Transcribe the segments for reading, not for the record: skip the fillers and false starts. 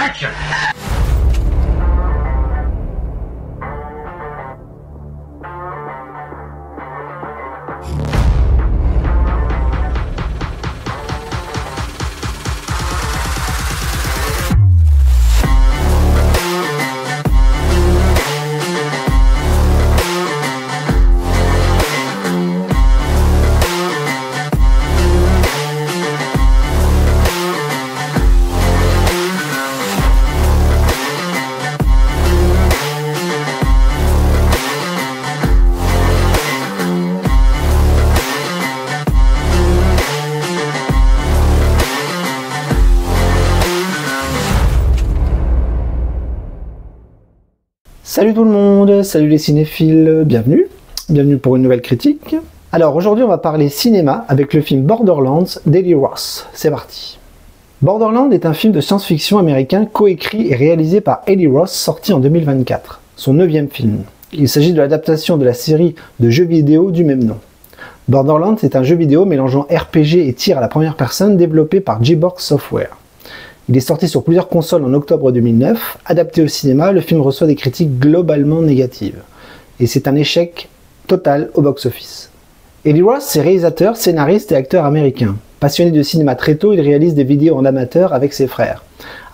Action! Salut tout le monde, salut les cinéphiles, bienvenue pour une nouvelle critique. Alors aujourd'hui on va parler cinéma avec le film Borderlands d'Eli Roth, c'est parti. Borderlands est un film de science-fiction américain coécrit et réalisé par Eli Roth, sorti en 2024, son 9e film. Il s'agit de l'adaptation de la série de jeux vidéo du même nom. Borderlands est un jeu vidéo mélangeant RPG et tir à la première personne développé par Gearbox Software. Il est sorti sur plusieurs consoles en octobre 2009. Adapté au cinéma, le film reçoit des critiques globalement négatives. Et c'est un échec total au box-office. Eli Roth est réalisateur, scénariste et acteur américain. Passionné de cinéma très tôt, il réalise des vidéos en amateur avec ses frères.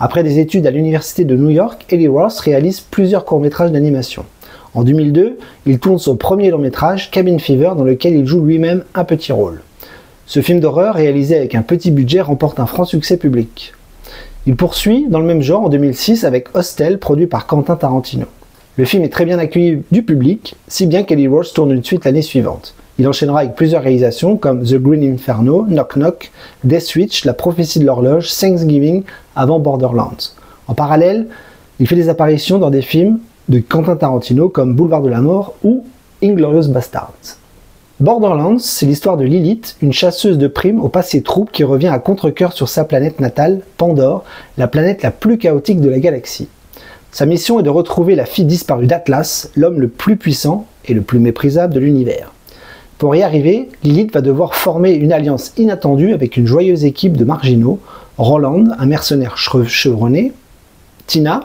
Après des études à l'université de New York, Eli Roth réalise plusieurs courts-métrages d'animation. En 2002, il tourne son premier long-métrage, Cabin Fever, dans lequel il joue lui-même un petit rôle. Ce film d'horreur, réalisé avec un petit budget, remporte un franc succès public. Il poursuit dans le même genre en 2006 avec Hostel, produit par Quentin Tarantino. Le film est très bien accueilli du public, si bien qu'Eli Roth tourne une suite l'année suivante. Il enchaînera avec plusieurs réalisations comme The Green Inferno, Knock Knock, Death Switch, La prophétie de l'horloge, Thanksgiving, avant Borderlands. En parallèle, il fait des apparitions dans des films de Quentin Tarantino comme Boulevard de la Mort ou Inglourious Basterds. Borderlands, c'est l'histoire de Lilith, une chasseuse de primes au passé trouble qui revient à contre-cœur sur sa planète natale, Pandore, la planète la plus chaotique de la galaxie. Sa mission est de retrouver la fille disparue d'Atlas, l'homme le plus puissant et le plus méprisable de l'univers. Pour y arriver, Lilith va devoir former une alliance inattendue avec une joyeuse équipe de marginaux, Roland, un mercenaire chevronné, Tina,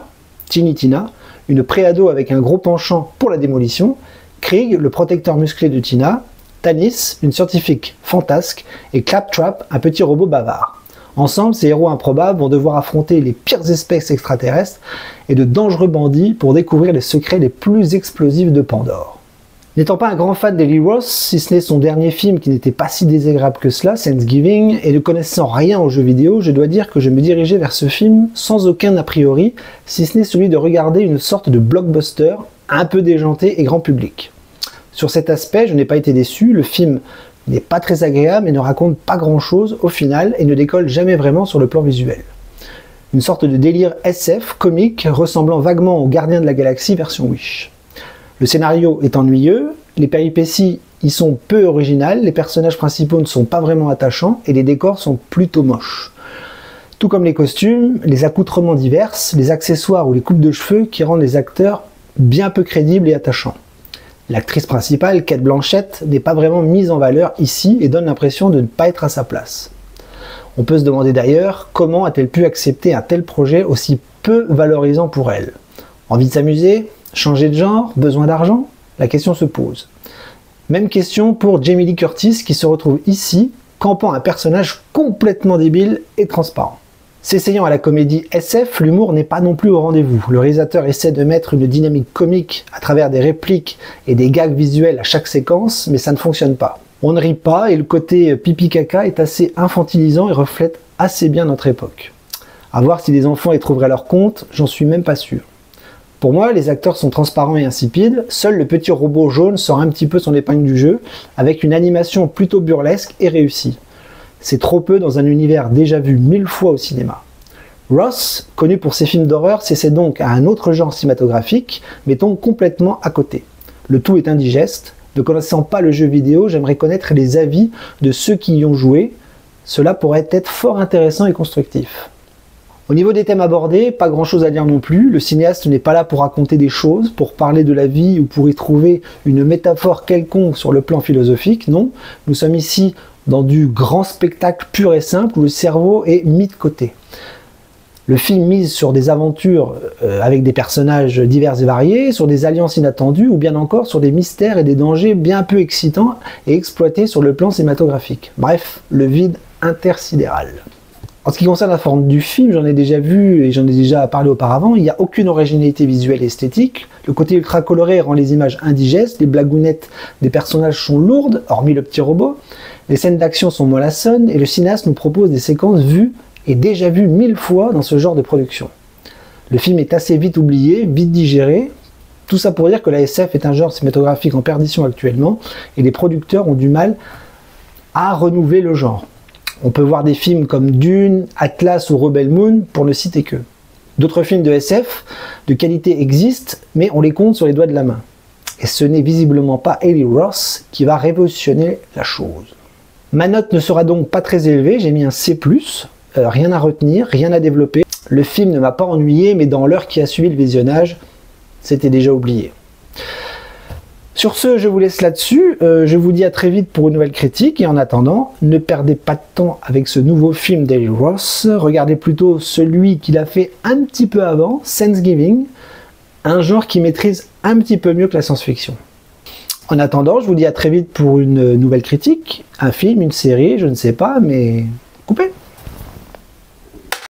une préado avec un gros penchant pour la démolition, Krieg, le protecteur musclé de Tina, Tanis, une scientifique fantasque, et Claptrap, un petit robot bavard. Ensemble, ces héros improbables vont devoir affronter les pires espèces extraterrestres et de dangereux bandits pour découvrir les secrets les plus explosifs de Pandore. N'étant pas un grand fan d'Eli Roth, si ce n'est son dernier film qui n'était pas si désagréable que cela, Thanksgiving, et ne connaissant rien aux jeux vidéo, je dois dire que je me dirigeais vers ce film sans aucun a priori, si ce n'est celui de regarder une sorte de blockbuster un peu déjanté et grand public. Sur cet aspect, je n'ai pas été déçu, le film n'est pas très agréable et ne raconte pas grand chose au final et ne décolle jamais vraiment sur le plan visuel. Une sorte de délire SF comique ressemblant vaguement aux Gardiens de la Galaxie version Wish. Le scénario est ennuyeux, les péripéties y sont peu originales, les personnages principaux ne sont pas vraiment attachants et les décors sont plutôt moches. Tout comme les costumes, les accoutrements divers, les accessoires ou les coupes de cheveux qui rendent les acteurs bien peu crédibles et attachants. L'actrice principale, Cate Blanchett, n'est pas vraiment mise en valeur ici et donne l'impression de ne pas être à sa place. On peut se demander d'ailleurs comment a-t-elle pu accepter un tel projet aussi peu valorisant pour elle. Envie de s'amuser? Changer de genre? Besoin d'argent? La question se pose. Même question pour Jamie Lee Curtis qui se retrouve ici, campant un personnage complètement débile et transparent. S'essayant à la comédie SF, l'humour n'est pas non plus au rendez-vous. Le réalisateur essaie de mettre une dynamique comique à travers des répliques et des gags visuels à chaque séquence, mais ça ne fonctionne pas. On ne rit pas et le côté pipi-caca est assez infantilisant et reflète assez bien notre époque. À voir si les enfants y trouveraient leur compte, j'en suis même pas sûr. Pour moi, les acteurs sont transparents et insipides, seul le petit robot jaune sort un petit peu son épingle du jeu, avec une animation plutôt burlesque et réussie. C'est trop peu dans un univers déjà vu 1000 fois au cinéma. Roth, connu pour ses films d'horreur, s'essaie donc à un autre genre cinématographique, mais tombe complètement à côté. Le tout est indigeste. Ne connaissant pas le jeu vidéo, j'aimerais connaître les avis de ceux qui y ont joué. Cela pourrait être fort intéressant et constructif. Au niveau des thèmes abordés, pas grand chose à dire non plus. Le cinéaste n'est pas là pour raconter des choses, pour parler de la vie ou pour y trouver une métaphore quelconque sur le plan philosophique, non. Nous sommes ici dans du grand spectacle pur et simple où le cerveau est mis de côté. Le film mise sur des aventures avec des personnages divers et variés, sur des alliances inattendues ou bien encore sur des mystères et des dangers bien peu excitants et exploités sur le plan cinématographique. Bref, le vide intersidéral. En ce qui concerne la forme du film, j'en ai déjà vu et j'en ai déjà parlé auparavant, il n'y a aucune originalité visuelle et esthétique. Le côté ultra coloré rend les images indigestes, les blagounettes des personnages sont lourdes, hormis le petit robot, les scènes d'action sont mollassonnes et le cinéaste nous propose des séquences vues et déjà vues 1000 fois dans ce genre de production. Le film est assez vite oublié, vite digéré, tout ça pour dire que la SF est un genre cinématographique en perdition actuellement et les producteurs ont du mal à renouveler le genre. On peut voir des films comme Dune, Atlas ou Rebel Moon, pour ne citer que. D'autres films de SF de qualité existent, mais on les compte sur les doigts de la main. Et ce n'est visiblement pas Eli Roth qui va révolutionner la chose. Ma note ne sera donc pas très élevée, j'ai mis un C+, rien à retenir, rien à développer. Le film ne m'a pas ennuyé, mais dans l'heure qui a suivi le visionnage, c'était déjà oublié. Sur ce, je vous laisse là-dessus, je vous dis à très vite pour une nouvelle critique, et en attendant, ne perdez pas de temps avec ce nouveau film d'Eli Roth, regardez plutôt celui qu'il a fait un petit peu avant, Thanksgiving, un genre qui maîtrise un petit peu mieux que la science-fiction. En attendant, je vous dis à très vite pour une nouvelle critique, un film, une série, je ne sais pas, mais coupez!